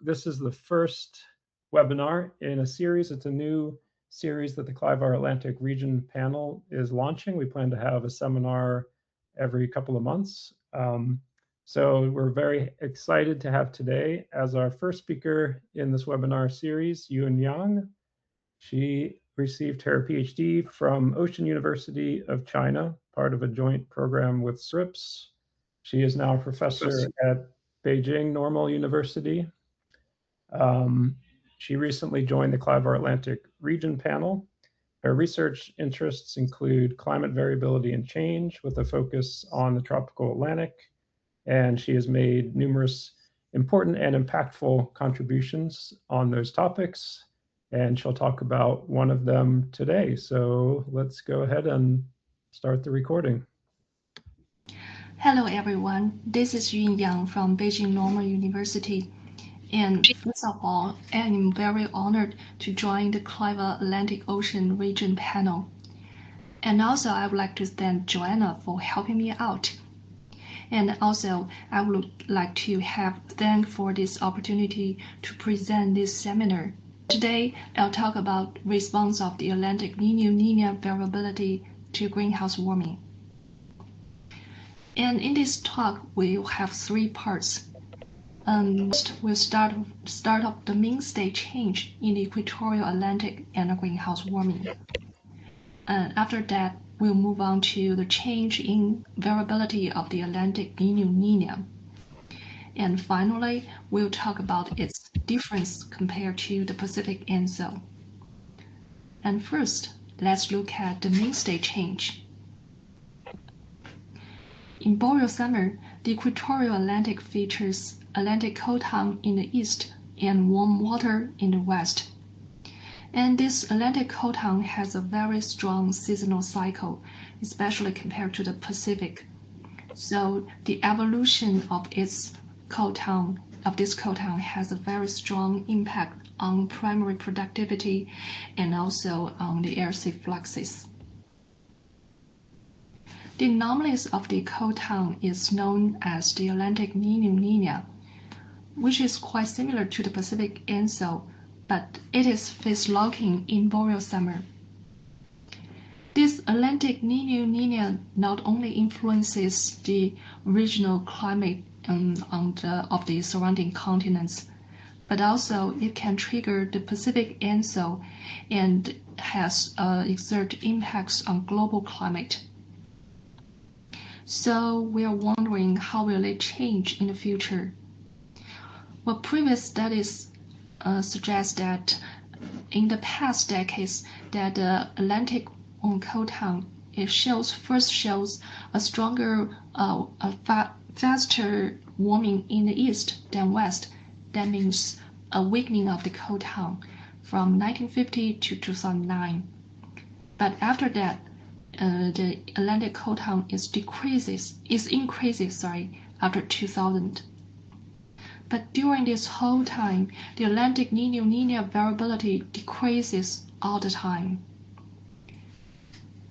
this is the first webinar in a series. It's a new series that the Clive-R Atlantic Region panel is launching. We plan to have a seminar every couple of months. So we're very excited to have today as our first speaker in this webinar series, Yun Yang. She received her PhD from Ocean University of China, part of a joint program with SRIPS. She is now a professor at Beijing Normal University. She recently joined the Clive-R Atlantic Region panel. Her research interests include climate variability and change with a focus on the tropical Atlantic, and she has made numerous important and impactful contributions on those topics, and she'll talk about one of them today. So let's go ahead and start the recording. Hello everyone, this is Yun Yang from Beijing Normal University. And first of all, I am very honored to join the Clive-R Atlantic Ocean Region panel. And also I would like to thank Joanna for helping me out. And also I would like to thank for this opportunity to present this seminar. Today I'll talk about response of the Atlantic Niña variability to greenhouse warming. And in this talk, we'll have three parts. First, we'll start off the mean state change in the equatorial Atlantic and greenhouse warming. And after that, we'll move on to the change in variability of the Atlantic Niña. And finally, we'll talk about its difference compared to the Pacific ENSO. And first, let's look at the mean state change. In boreal summer, the equatorial Atlantic features Atlantic cold tongue in the east and warm water in the west. And this Atlantic cold tongue has a very strong seasonal cycle, especially compared to the Pacific. So the evolution of this cold tongue has a very strong impact on primary productivity and also on the air-safe fluxes. The anomalies of the cold tongue is known as the Atlantic Niña, which is quite similar to the Pacific ENSO, but it is phase-locking in boreal summer. This Atlantic Niña not only influences the regional climate of the surrounding continents, but also it can trigger the Pacific ENSO and has exert impacts on global climate. So we are wondering how will it change in the future? Well, previous studies suggest that in the past decades that the Atlantic cold tongue first shows a stronger, faster warming in the east than west. That means a weakening of the cold tongue from 1950 to 2009. But after that, the Atlantic cold tongue increases after 2000. But during this whole time, the Atlantic Niña variability decreases all the time.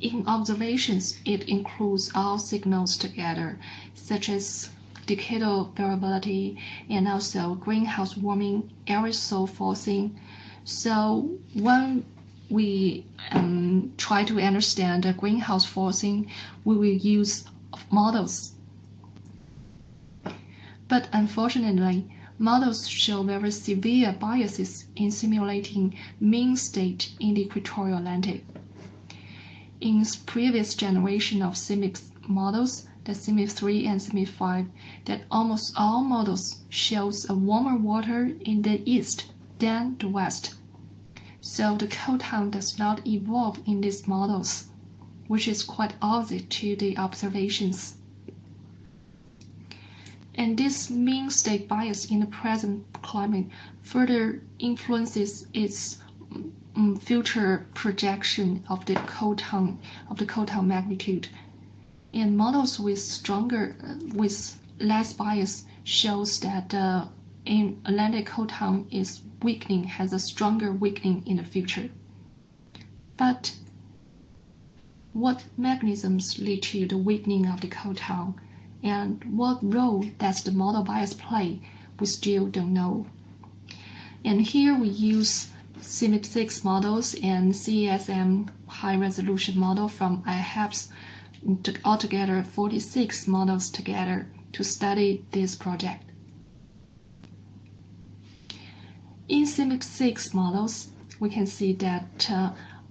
In observations, it includes all signals together, such as decadal variability and also greenhouse warming, aerosol forcing. So when we try to understand the greenhouse forcing, we will use models. But unfortunately, models show very severe biases in simulating mean state in the equatorial Atlantic. In previous generation of CIMIC models, the CIMIC 3 and CIMIC 5, that almost all models shows a warmer water in the east than the west. So the cold tongue does not evolve in these models, which is quite opposite to the observations. And this mean state bias in the present climate further influences its future projection of the cold tongue magnitude. And models with less bias shows that in Atlantic cold tongue has a stronger weakening in the future. But what mechanisms lead to the weakening of the cold tongue, and what role does the model bias play, we still don't know. And here we use CMIP6 models and CESM high-resolution model from IHAPS, altogether 46 models together to study this project. In CMIP6 models, we can see that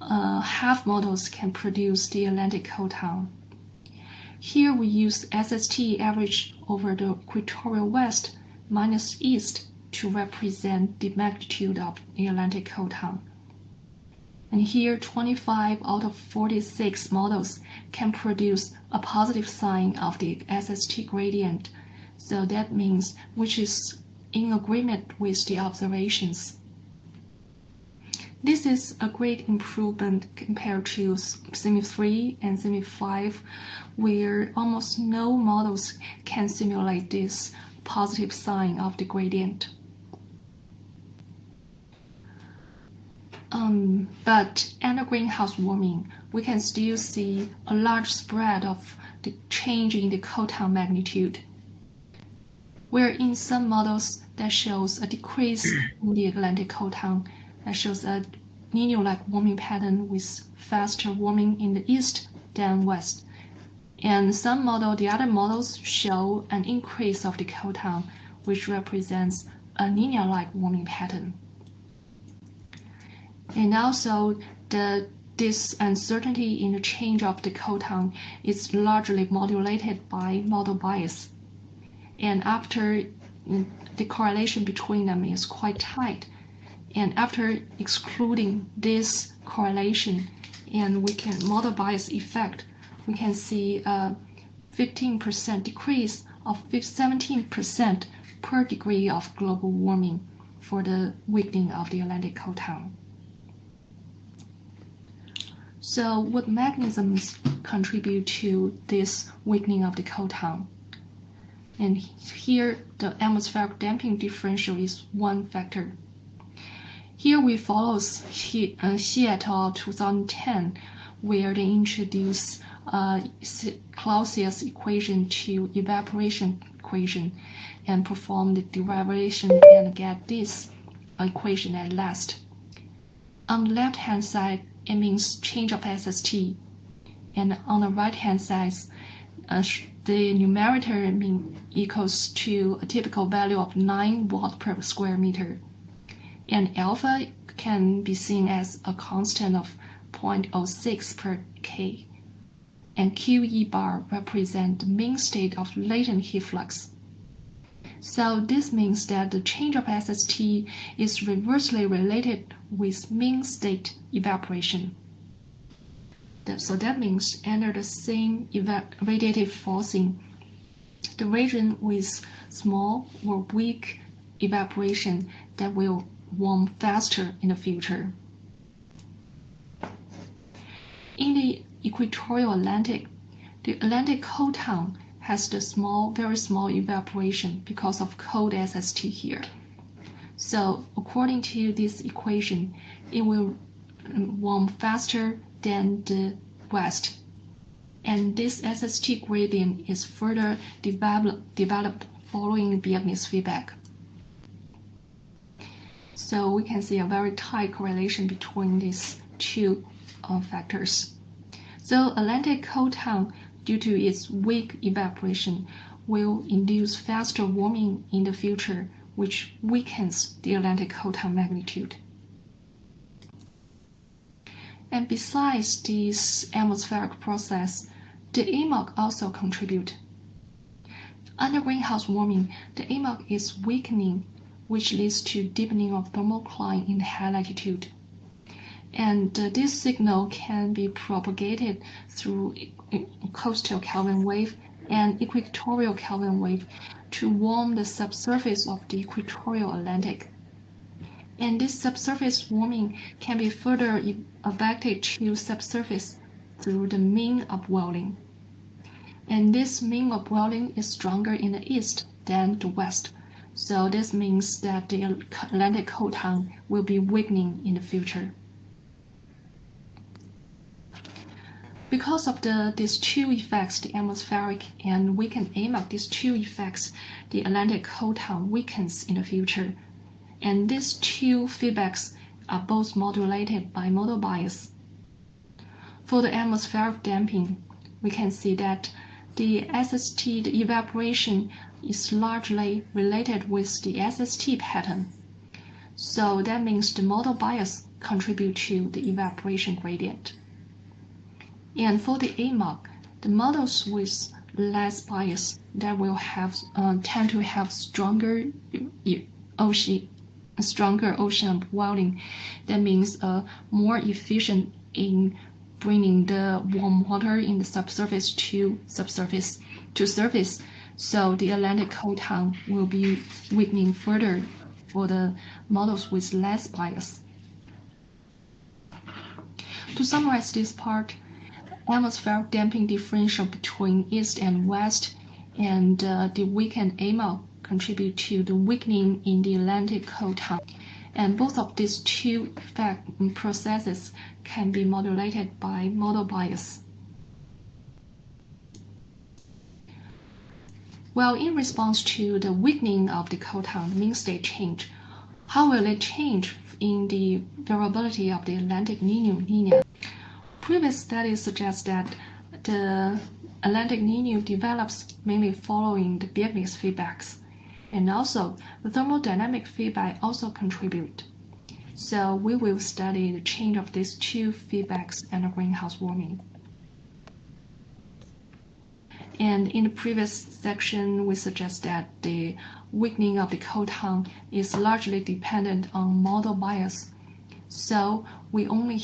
half models can produce the Atlantic cold town. Here we use SST average over the equatorial west minus east to represent the magnitude of the Atlantic cold town. And here 25 out of 46 models can produce a positive sign of the SST gradient. So that means which is in agreement with the observations. This is a great improvement compared to CMIP 3 and CMIP 5, where almost no models can simulate this positive sign of the gradient. But under greenhouse warming, we can still see a large spread of the change in the cold town magnitude, where in some models that shows a decrease in the Atlantic cold town, that shows a Niño-like warming pattern with faster warming in the east than west. And some model, the other models show an increase of the cold town, which represents a Niña-like warming pattern. And also, this uncertainty in the change of the cold town is largely modulated by model bias. And after the correlation between them is quite tight. And after excluding this correlation, and we can model bias effect, we can see a 15% decrease of 17% per degree of global warming for the weakening of the Atlantic cold town. So what mechanisms contribute to this weakening of the cold town? And here the atmospheric damping differential is one factor. Here we follow Xie et al. 2010, where they introduce Clausius equation to evaporation equation and perform the derivation and get this equation at last. On the left-hand side, it means change of SST, and on the right-hand side, the numerator equals to a typical value of 9 watt per square meter. And alpha can be seen as a constant of 0.06 per K. And QE bar represent the mean state of latent heat flux. So this means that the change of SST is reversely related with mean state evaporation. So that means under the same radiative forcing, the region with small or weak evaporation that will warm faster in the future. In the equatorial Atlantic, the Atlantic cold town has the very small evaporation because of cold SST here. So according to this equation, it will warm faster than the west. And this SST gradient is further developed following Biagness feedback. So we can see a very tight correlation between these two factors. So Atlantic cold town, due to its weak evaporation, will induce faster warming in the future, which weakens the Atlantic cold town magnitude. And besides this atmospheric process, the AMOC also contribute. Under greenhouse warming, the AMOC is weakening, which leads to deepening of thermocline in high latitude. And this signal can be propagated through coastal Kelvin wave and equatorial Kelvin wave to warm the subsurface of the equatorial Atlantic. And this subsurface warming can be further affected to subsurface through the mean upwelling. And this mean upwelling is stronger in the east than the west. So this means that the Atlantic cold town will be weakening in the future. Because of these two effects, the atmospheric and weakened AMOC, these two effects, the Atlantic cold town weakens in the future. And these two feedbacks are both modulated by modal bias. For the atmospheric damping, we can see that the SST, the evaporation, is largely related with the SST pattern. So that means the modal bias contribute to the evaporation gradient. And for the AMOC, the models with less bias that will have tend to have stronger ocean upwelling. That means more efficient in bringing the warm water in the surface. So the Atlantic cold tongue will be weakening further for the models with less bias. To summarize this part, atmospheric damping differential between east and west and the weakened AMOC contribute to the weakening in the Atlantic cold tongue. And both of these two processes can be modulated by modal bias. Well, in response to the weakening of the cold tongue mean state change, how will it change in the variability of the Atlantic Niña? Previous studies suggest that the Atlantic Niño develops mainly following the Beijing feedbacks, and also the thermodynamic feedback also contribute. So we will study the change of these two feedbacks and the greenhouse warming. And in the previous section, we suggest that the weakening of the cold tongue is largely dependent on modal bias. So we only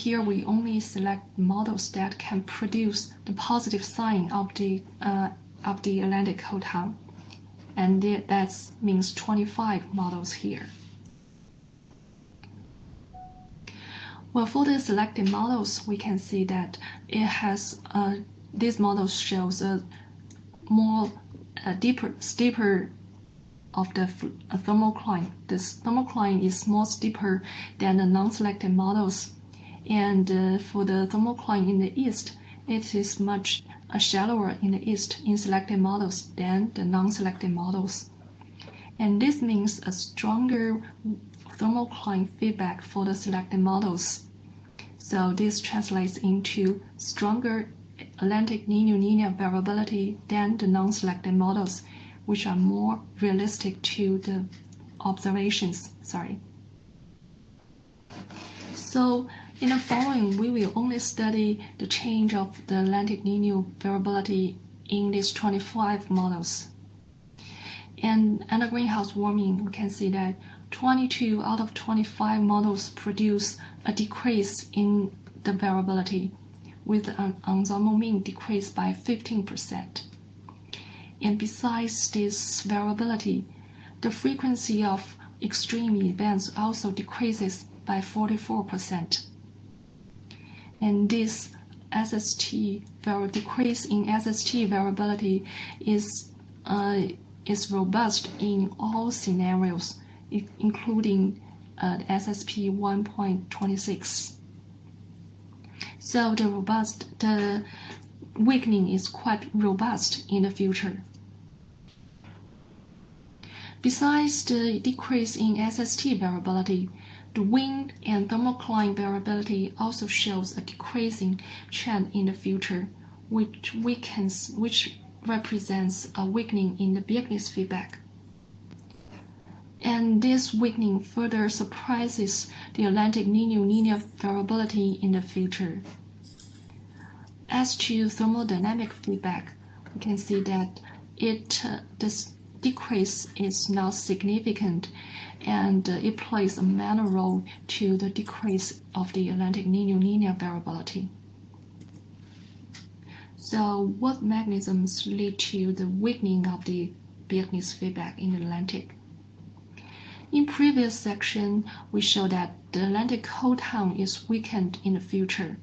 select models that can produce the positive sign of the Atlantic cold tongue, and that means 25 models here. Well, for the selected models, we can see that it has these models shows a more steeper of the thermocline. This thermocline is more steeper than the non-selected models, and for the thermocline in the east, it is much shallower in the east in selected models than the non-selected models. And this means a stronger thermocline feedback for the selected models. So this translates into stronger Atlantic Niña variability than the non-selected models, which are more realistic to the observations. So in the following, we will only study the change of the Atlantic Niño variability in these 25 models. And under greenhouse warming, we can see that 22 out of 25 models produce a decrease in the variability, with an ensemble mean decrease by 15%. And besides this variability, the frequency of extreme events also decreases by 44%. And this decrease in SST variability is robust in all scenarios, including SSP 1.26. So the weakening is quite robust in the future. Besides the decrease in SST variability, the wind and thermocline variability also shows a decreasing trend in the future, which represents a weakening in the Beijing feedback. And this weakening further surprises the Atlantic Niña variability in the future. As to thermodynamic feedback, we can see that this decrease is not significant, and it plays a minor role to the decrease of the Atlantic Niña variability. So what mechanisms lead to the weakening of the Beijing feedback in the Atlantic? In previous section, we showed that the Atlantic cold tongue is weakened in the future,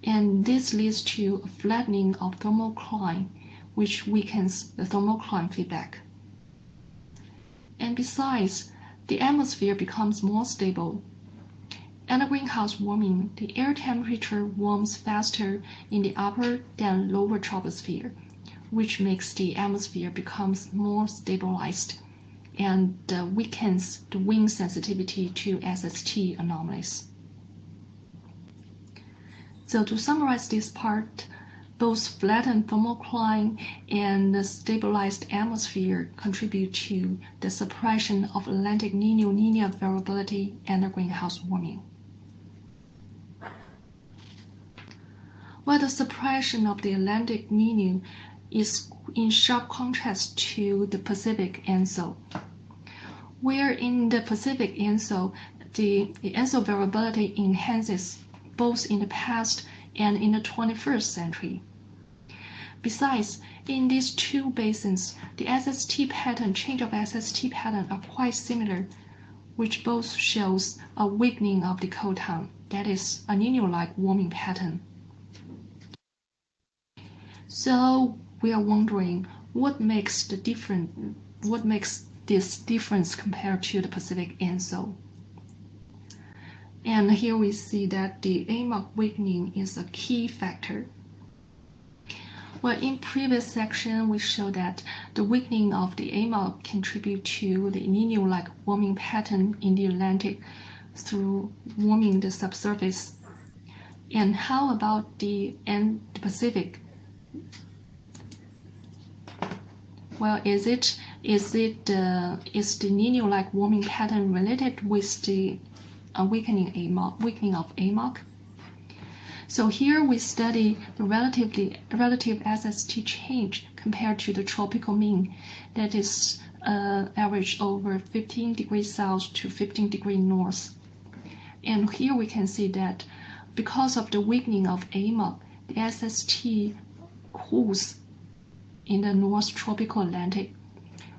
and this leads to a flattening of thermocline, which weakens the thermocline feedback. And besides, the atmosphere becomes more stable. Under greenhouse warming, the air temperature warms faster in the upper than lower troposphere, which makes the atmosphere becomes more stabilized. and weakens the wind sensitivity to SST anomalies. So to summarize this part, both flattened thermocline and the stabilized atmosphere contribute to the suppression of Atlantic Niño variability and the greenhouse warming. While the suppression of the Atlantic Niño is in sharp contrast to the Pacific ENSO, where in the Pacific ENSO, the ENSO variability enhances both in the past and in the 21st century. Besides, in these two basins, the change of SST pattern are quite similar, which both shows a weakening of the cold tongue, that is, a Niño-like warming pattern. So we are wondering what makes this difference compared to the Pacific ENSO. And here we see that the AMOC weakening is a key factor. Well, in previous section, we showed that the weakening of the AMOC contribute to the Niño-like warming pattern in the Atlantic through warming the subsurface. And how about the Pacific? Well, is the Niño-like warming pattern related with the weakening of AMOC? So here we study the relative SST change compared to the tropical mean, that is average over 15 degrees south to 15 degrees north. And here we can see that because of the weakening of AMOC, the SST cools in the North Tropical Atlantic,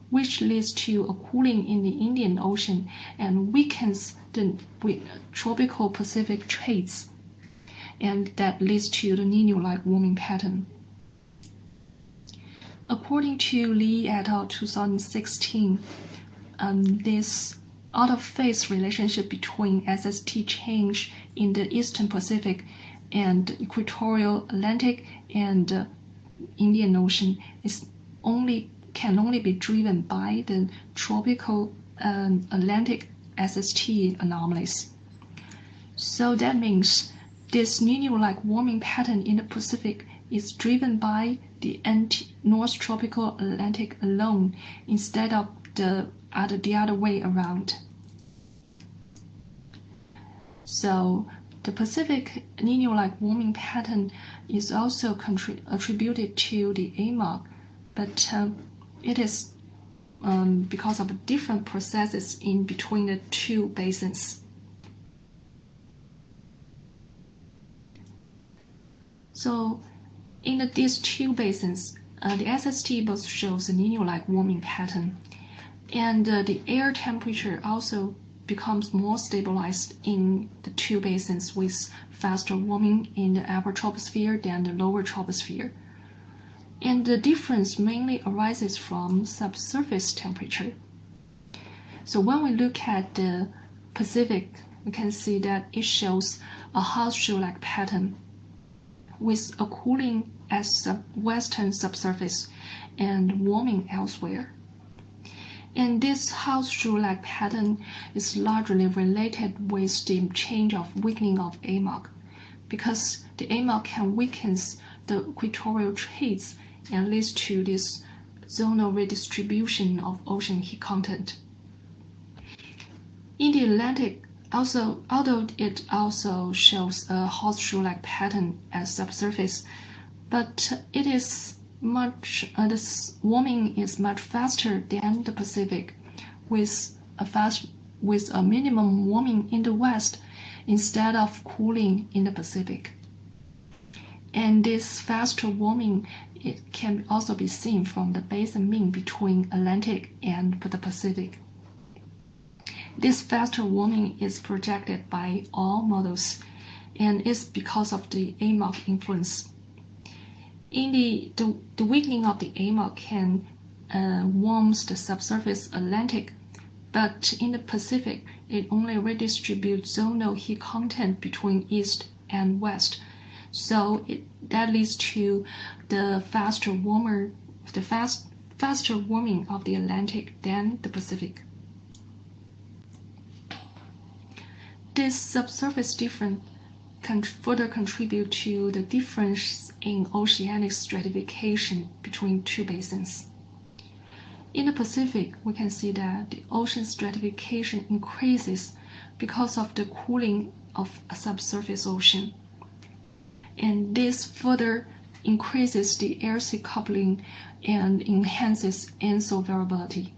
which leads to a cooling in the Indian Ocean and weakens the tropical Pacific trades, and that leads to the Niño-like warming pattern. According to Lee et al. 2016, this out-of-phase relationship between SST change in the Eastern Pacific and Equatorial Atlantic and Indian Ocean can only be driven by the tropical Atlantic SST anomalies. So that means this Niño-like warming pattern in the Pacific is driven by the North Tropical Atlantic alone instead of the other way around. So the Pacific Niño-like warming pattern is also attributed to the AMOC, but it is because of different processes in between the two basins. So in these two basins, the SST both shows a Niño-like warming pattern, and the air temperature also becomes more stabilized in the two basins with faster warming in the upper troposphere than the lower troposphere. And the difference mainly arises from subsurface temperature. So when we look at the Pacific, we can see that it shows a horseshoe-like pattern with a cooling at western subsurface and warming elsewhere. And this horseshoe-like pattern is largely related with the change of weakening of AMOC, because the AMOC can weaken the equatorial trades and leads to this zonal redistribution of ocean heat content. In the Atlantic, although it also shows a horseshoe-like pattern at subsurface, but it is this warming is much faster than the Pacific, with a minimum warming in the west instead of cooling in the Pacific. And this faster warming, it can also be seen from the basin mean between Atlantic and the Pacific. This faster warming is projected by all models, and is because of the AMOC influence. In the weakening of the AMOC can warms the subsurface Atlantic, but in the Pacific, it only redistributes zonal heat content between east and west. So that leads to the faster faster warming of the Atlantic than the Pacific. This subsurface difference can further contribute to the difference in oceanic stratification between two basins. In the Pacific, we can see that the ocean stratification increases because of the cooling of a subsurface ocean. And this further increases the air-sea coupling and enhances ENSO variability.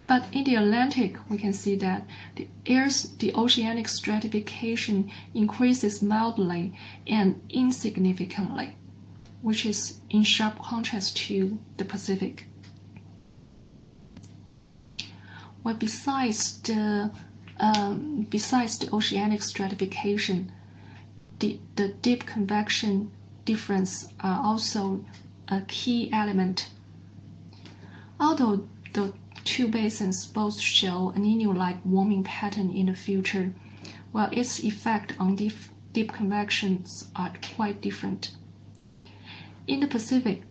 But in the Atlantic, we can see that the oceanic stratification increases mildly and insignificantly, which is in sharp contrast to the Pacific. Well, besides the oceanic stratification, the deep convection difference are also a key element. Although the two basins both show a Niño-like warming pattern in the future, while its effect on deep convections are quite different. In the Pacific,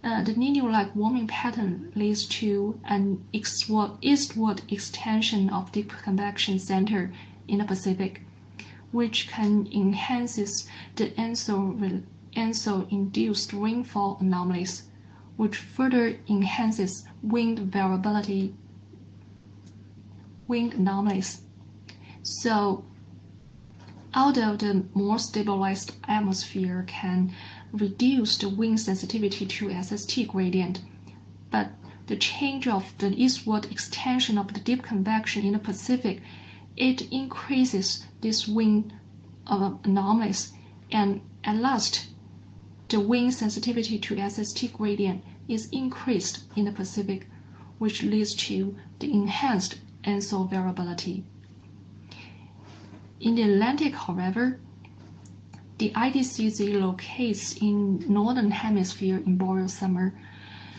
the Niño-like warming pattern leads to an eastward extension of deep convection center in the Pacific, which can enhance the ENSO-induced rainfall anomalies, which further enhances wind variability, wind anomalies. So, although the more stabilized atmosphere can reduce the wind sensitivity to SST gradient, but the change of the eastward extension of the deep convection in the Pacific, it increases this wind anomalies, and at last, the wind sensitivity to SST gradient is increased in the Pacific, which leads to the enhanced ENSO variability. In the Atlantic, however, the IDCZ locates in northern hemisphere in boreal summer.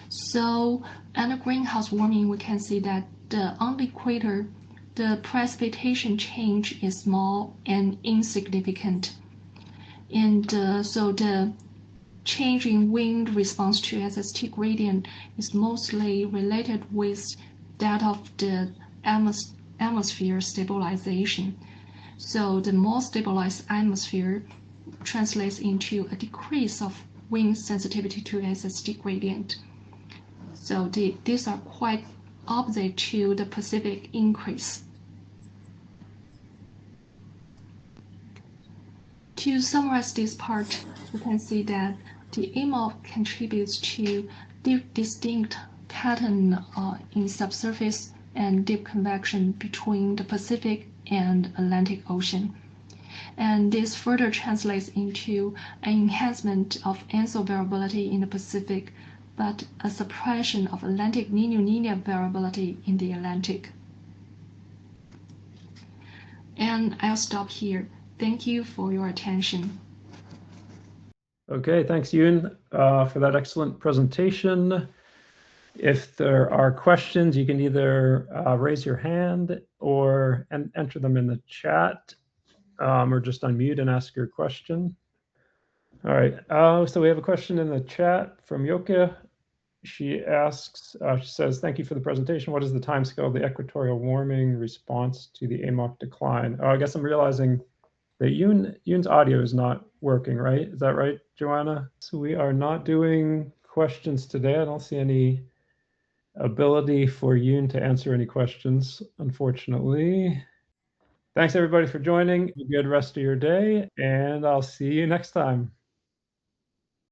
So under greenhouse warming, we can see that on the equator, the precipitation change is small and insignificant. And so the change in wind response to SST gradient is mostly related with that of the atmosphere stabilization. So the more stabilized atmosphere translates into a decrease of wind sensitivity to SST gradient. So these are quite opposite to the Pacific increase. To summarize this part, we can see that the AMOP contributes to the distinct pattern in subsurface and deep convection between the Pacific and Atlantic Ocean. And this further translates into an enhancement of ENSO variability in the Pacific, but a suppression of Atlantic Niño-Niña variability in the Atlantic. And I'll stop here. Thank you for your attention. Okay, thanks, Yoon, for that excellent presentation. If there are questions, you can either raise your hand or enter them in the chat, or just unmute and ask your question. All right, so we have a question in the chat from Yoke. She asks, she says, thank you for the presentation. What is the timescale of the equatorial warming response to the AMOC decline? Oh, I guess I'm realizing that Yoon's audio is not working, right? Is that right, Joanna? So we are not doing questions today. I don't see any ability for Yoon to answer any questions, unfortunately. Thanks everybody for joining. Have a good rest of your day, and I'll see you next time.